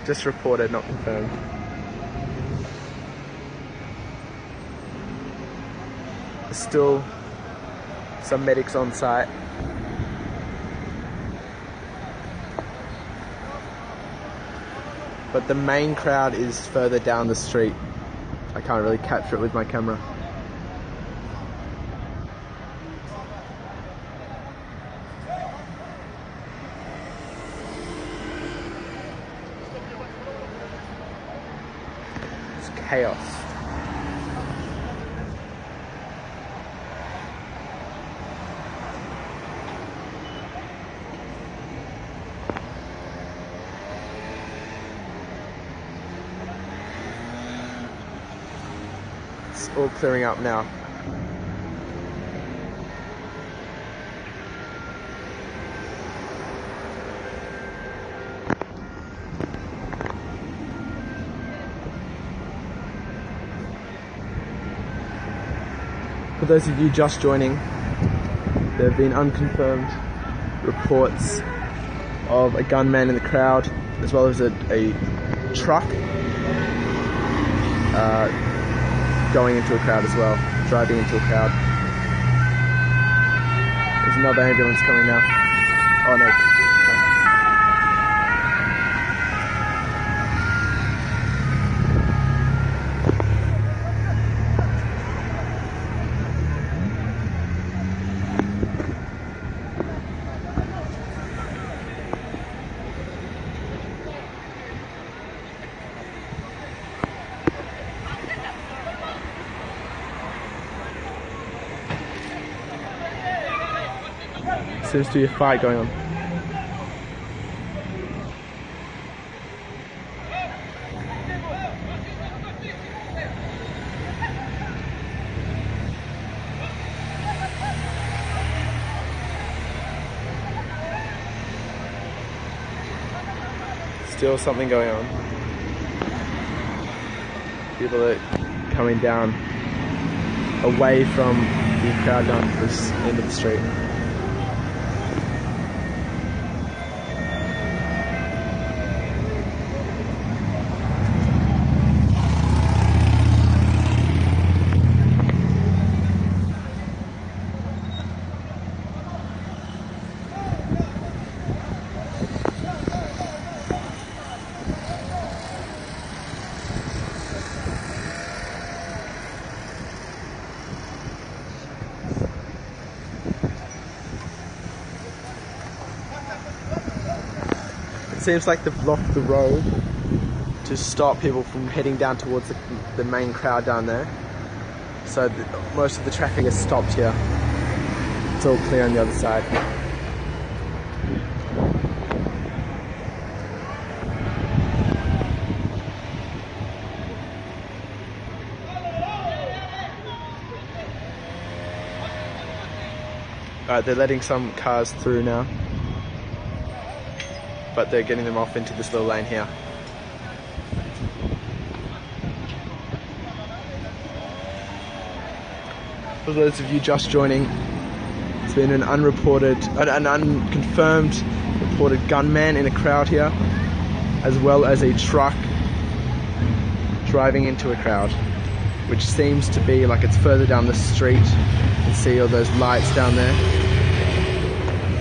Just reported, not confirmed. There's still some medics on site. But the main crowd is further down the street. I can't really capture it with my camera. It's chaos. It's all clearing up now. For those of you just joining, there have been unconfirmed reports of a gunman in the crowd, as well as a truck going into a crowd as well, driving into a crowd. There's another ambulance coming now. Oh no. Seems to be a fight going on. Still something going on. People are coming down away from the crowd down to this end of the street. Seems like they've blocked the road to stop people from heading down towards the main crowd down there. So most of the traffic is stopped here. It's all clear on the other side. Alright, they're letting some cars through now, but they're getting them off into this little lane here. For those of you just joining, it's been an unconfirmed reported gunman in a crowd here, as well as a truck driving into a crowd, which seems to be like it's further down the street. You can see all those lights down there.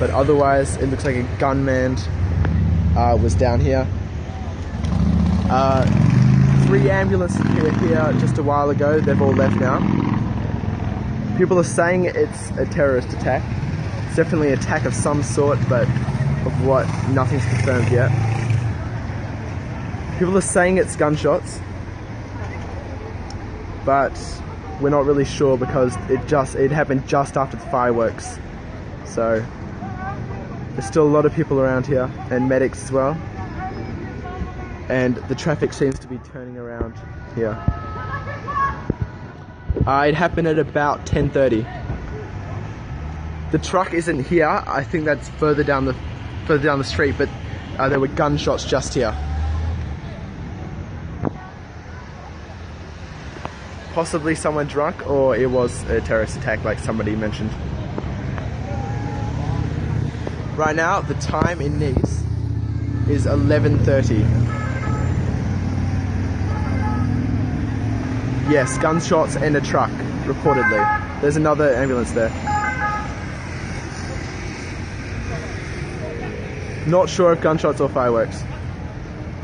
But otherwise, it looks like a gunman was down here. 3 ambulances were here just a while ago. They've all left now. People are saying it's a terrorist attack. It's definitely an attack of some sort, but of what, nothing's confirmed yet. People are saying it's gunshots, but we're not really sure because it happened just after the fireworks. So there's still a lot of people around here, and medics as well. And the traffic seems to be turning around here. It happened at about 10:30. The truck isn't here. I think that's further down the street, but there were gunshots just here. Possibly someone drunk, or it was a terrorist attack like somebody mentioned. Right now, the time in Nice is 11:30. Yes, gunshots and a truck, reportedly. There's another ambulance there. Not sure if gunshots or fireworks.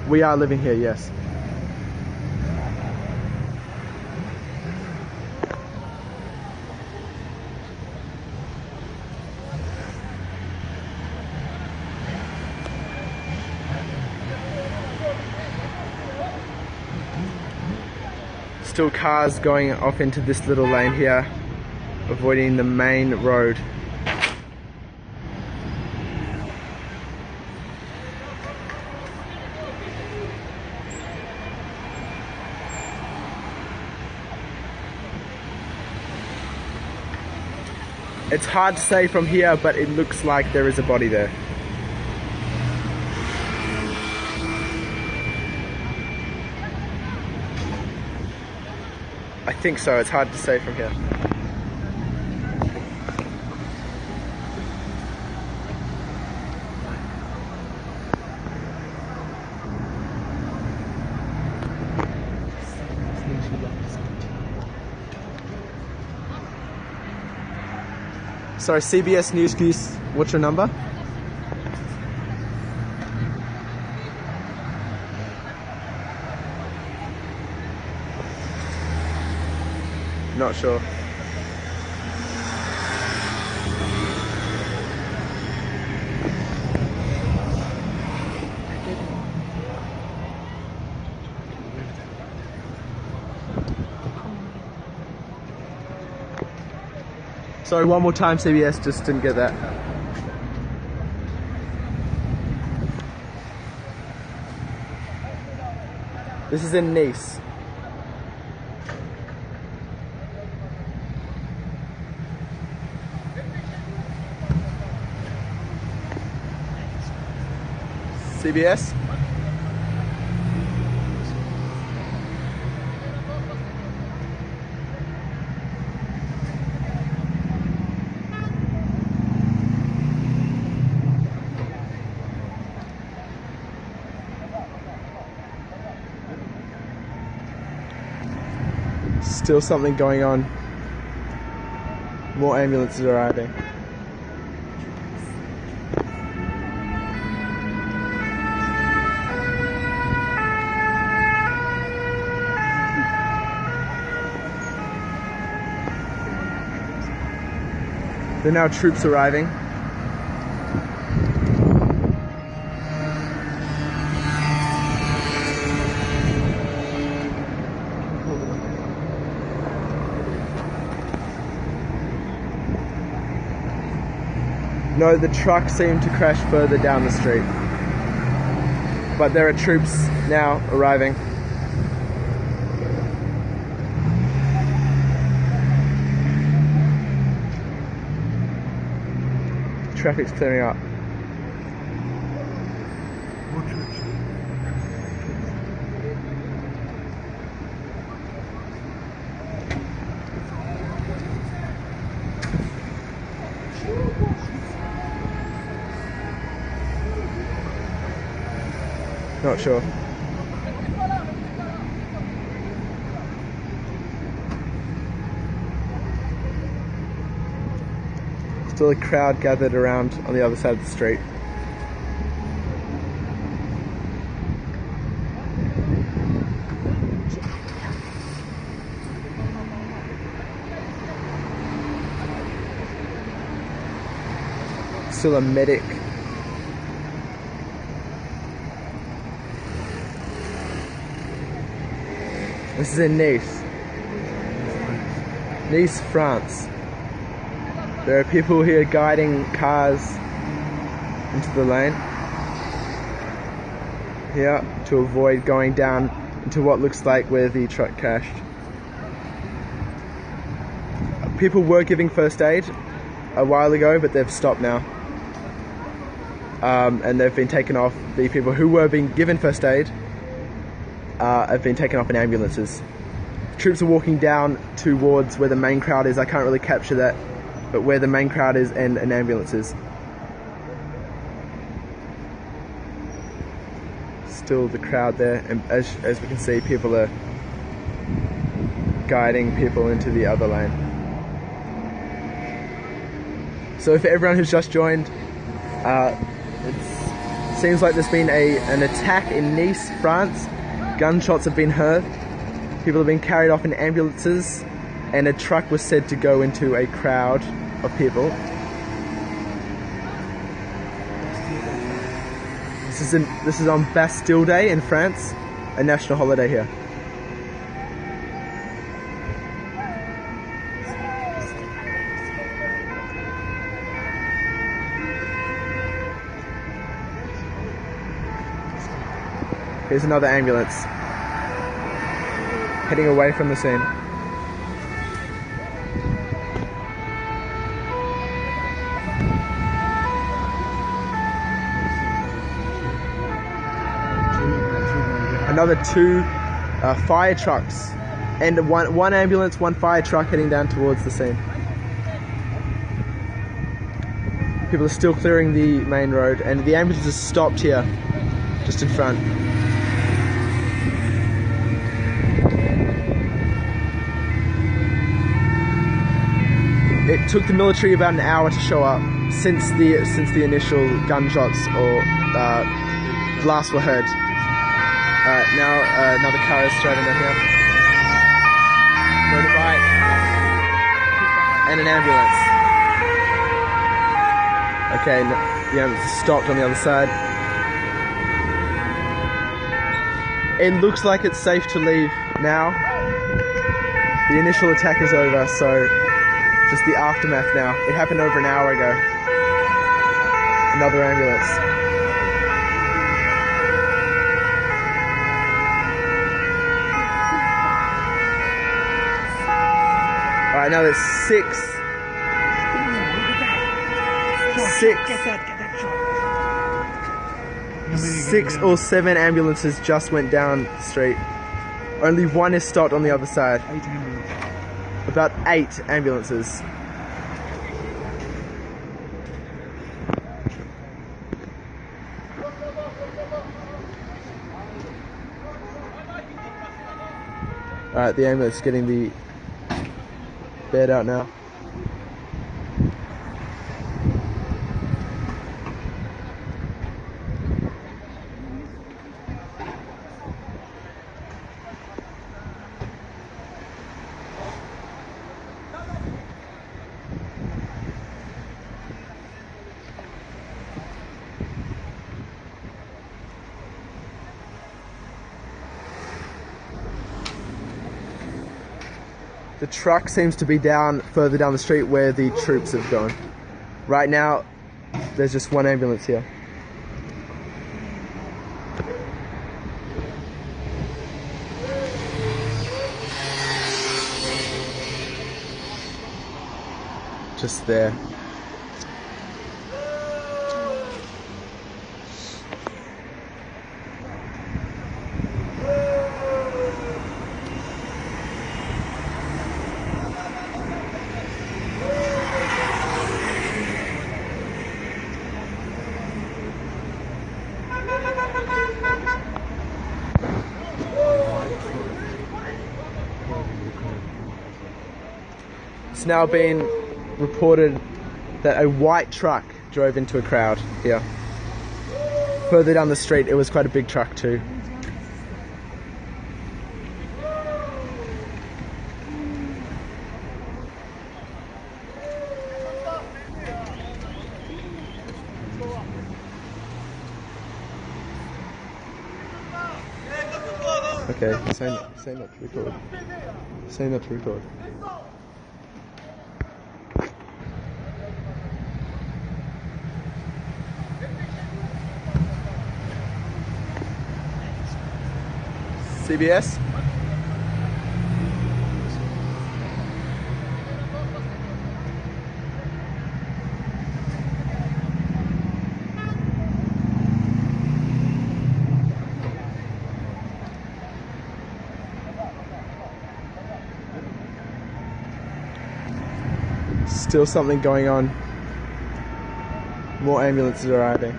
We are living here, yes. Still cars going off into this little lane here, avoiding the main road. It's hard to say from here, but it looks like there is a body there. I think so, it's hard to say from here. Sorry, CBS News, Goose, what's your number? Not sure. Sorry, one more time, CBS, just didn't get that. This is in Nice. CBS? Still something going on. More ambulances arriving. There are now troops arriving. No, the truck seemed to crash further down the street. But there are troops now arriving. Traffic's clearing up. Not sure. Still a crowd gathered around on the other side of the street. Still a medic. This is in Nice. Nice, France. There are people here guiding cars into the lane here to avoid going down into what looks like where the truck crashed. People were giving first aid a while ago, but they've stopped now. And they've been taken off. The people who were being given first aid have been taken off in ambulances. Troops are walking down towards where the main crowd is. I can't really capture that, but where the main crowd is and an ambulance is. Still the crowd there, and as we can see, people are guiding people into the other lane. So for everyone who's just joined, it seems like there's been an attack in Nice, France. Gunshots have been heard. People have been carried off in ambulances, and a truck was said to go into a crowd of people. This is on Bastille Day in France, a national holiday here. Here's another ambulance heading away from the scene. Another 2 fire trucks and one ambulance, 1 fire truck heading down towards the scene. People are still clearing the main road, and the ambulance is stopped here, just in front. It took the military about an hour to show up since the initial gunshots or blasts were heard. Now another car is driving down here. Motorbike and an ambulance. Okay, the ambulance is stopped on the other side. It looks like it's safe to leave now. The initial attack is over, so just the aftermath now. It happened over an hour ago. Another ambulance. Alright, now there's 6 or 7 ambulances just went down the street. Only 1 is stopped on the other side. About 8 ambulances. Alright, the ambulance is getting the bed out now. The truck seems to be further down the street where the troops have gone. Right now, there's just 1 ambulance here. Just there. It's now been reported that a white truck drove into a crowd here. Further down the street, it was quite a big truck too. Okay, say not to record. Say not to record. CBS? Still something going on. More ambulances arriving.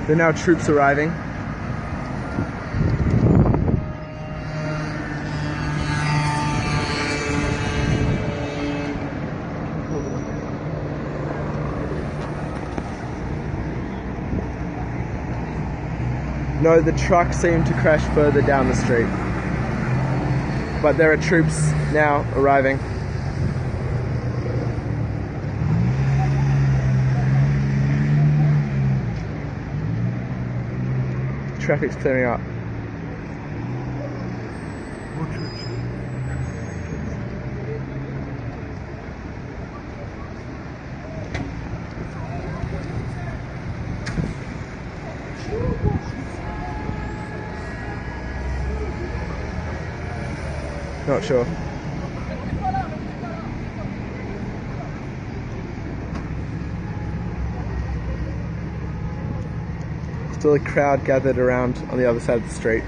There are now troops arriving. No, the truck seemed to crash further down the street. But there are troops now arriving. Traffic's clearing up. Not sure. Still a crowd gathered around on the other side of the street.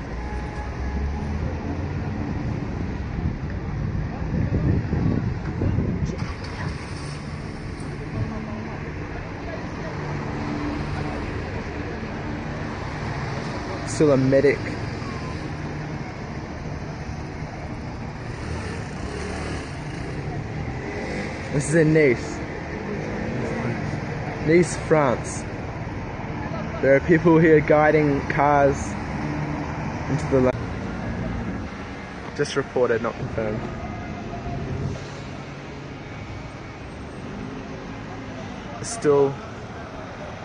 Still a medic. This is in Nice. Nice, France. There are people here guiding cars into the lane. Just reported, not confirmed. There's still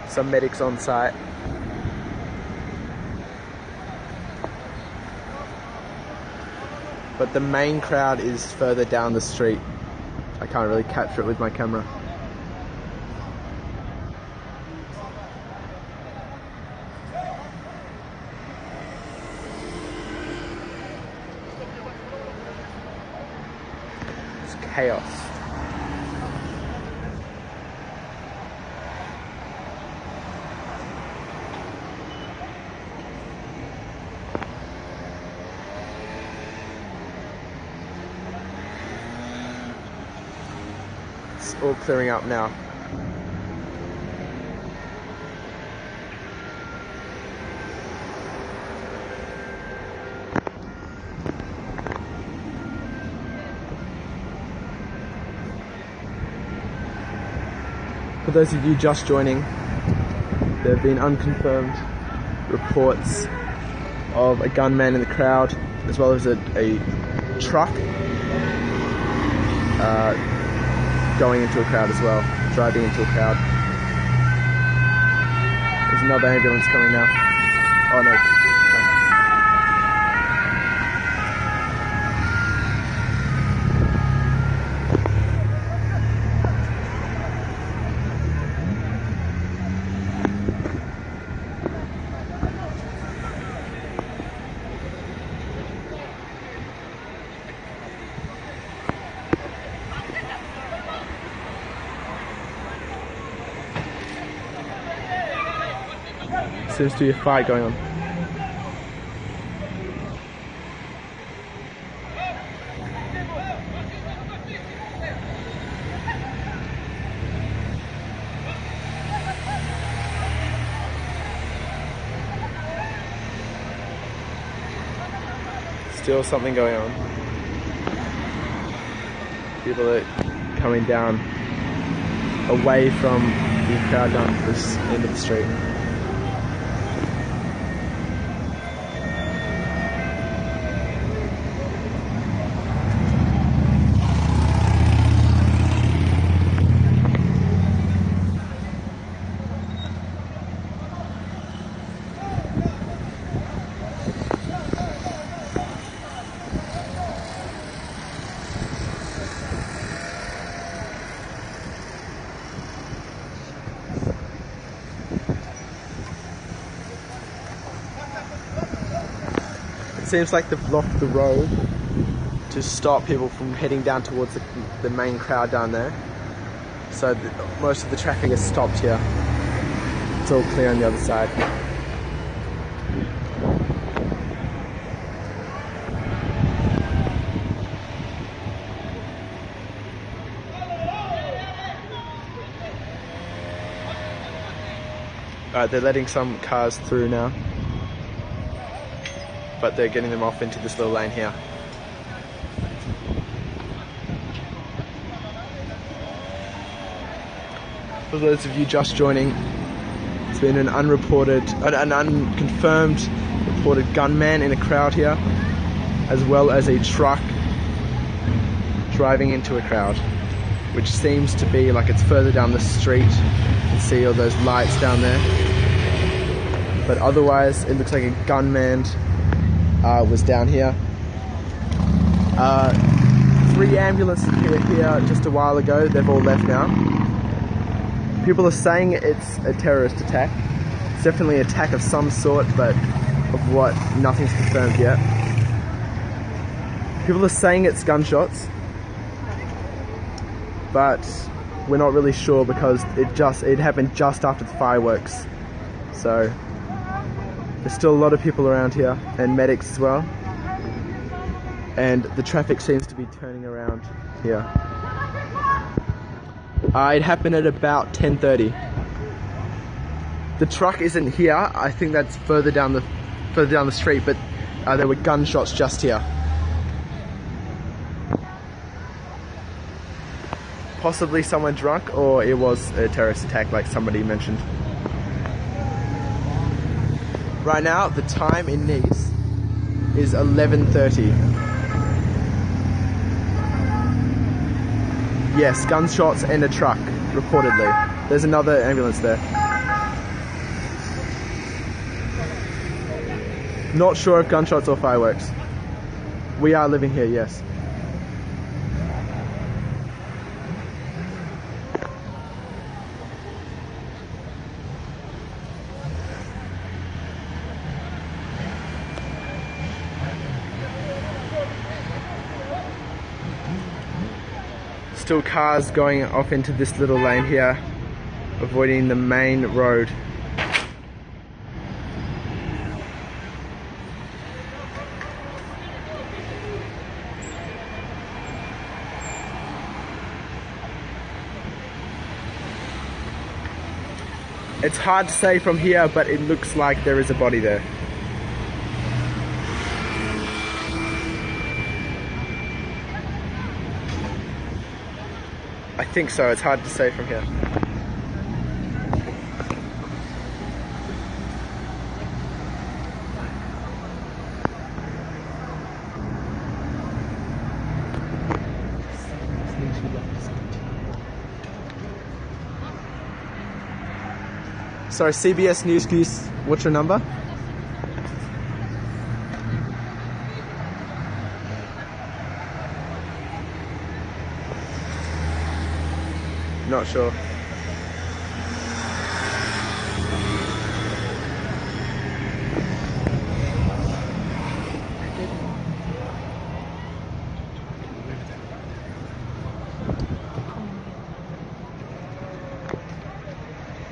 some medics on site. But the main crowd is further down the street. I can't really capture it with my camera. It's chaos. It's all clearing up now. For those of you just joining, there have been unconfirmed reports of a gunman in the crowd, as well as a truck going into a crowd as well, driving into a crowd. There's another ambulance coming now. Oh no. Seems to be a fight going on. Still something going on. People are coming down away from the crowd down to this end of the street. It seems like they've blocked the road to stop people from heading down towards the main crowd down there. So most of the traffic is stopped here. It's all clear on the other side. Alright, they're letting some cars through now, but they're getting them off into this little lane here. For those of you just joining, it's been an unconfirmed reported gunman in a crowd here, as well as a truck driving into a crowd, which seems to be like it's further down the street. You can see all those lights down there, but otherwise it looks like a gunman was down here. 3 ambulances here just a while ago. They've all left now. People are saying it's a terrorist attack. It's definitely an attack of some sort, but of what, nothing's confirmed yet. People are saying it's gunshots, but we're not really sure because it happened just after the fireworks. So there's still a lot of people around here, and medics as well. And the traffic seems to be turning around here. It happened at about 10:30. The truck isn't here. I think that's further down the street, but there were gunshots just here. Possibly someone drunk, or it was a terrorist attack like somebody mentioned. Right now, the time in Nice is 11:30. Yes, gunshots and a truck, reportedly. There's another ambulance there. Not sure if gunshots or fireworks. We are living here, yes. Still cars going off into this little lane here, avoiding the main road. It's hard to say from here, but it looks like there is a body there. I think so, it's hard to say from here. Sorry, CBS News, what's your number? Not sure.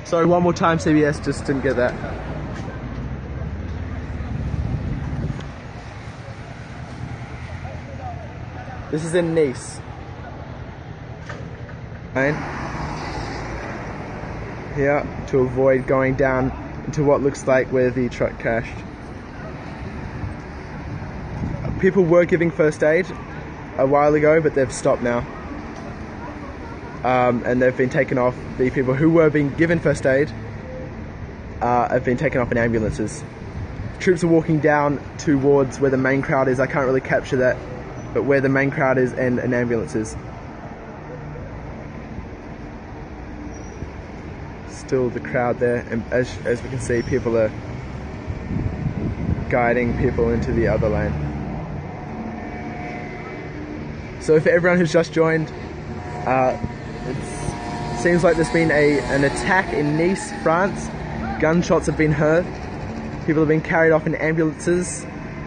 Sorry, one more time, CBS, just didn't get that. This is in Nice. Here to avoid going down into what looks like where the truck crashed. People were giving first aid a while ago, but they've stopped now. And they've been taken off. The people who were being given first aid have been taken off in ambulances. Troops are walking down towards where the main crowd is. I can't really capture that, but where the main crowd is and an ambulance is. Still the crowd there, and as we can see, people are guiding people into the other lane. So for everyone who's just joined, it seems like there's been an attack in Nice, France. Gunshots have been heard. People have been carried off in ambulances,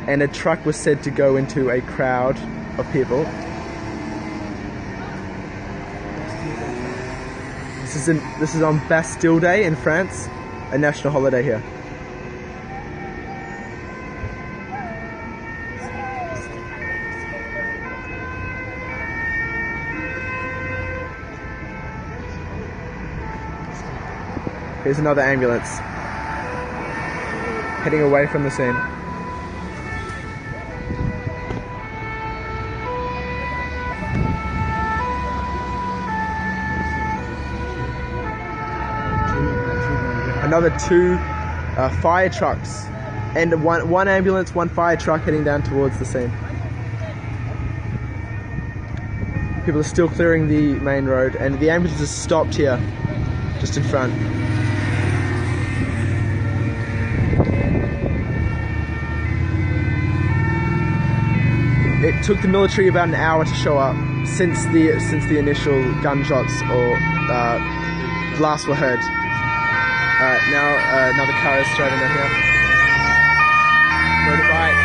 and a truck was said to go into a crowd of people. This is on Bastille Day in France, a national holiday here. Here's another ambulance. heading away from the scene. Another 2 fire trucks and one ambulance, 1 fire truck heading down towards the scene. People are still clearing the main road, and the ambulance is stopped here, just in front. It took the military about an hour to show up since the initial gunshots or blasts were heard. Now another car is driving down here. Motorbike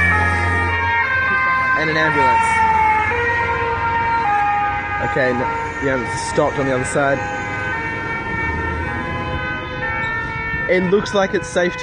and an ambulance. Okay, the ambulance is stopped on the other side. It looks like it's safe to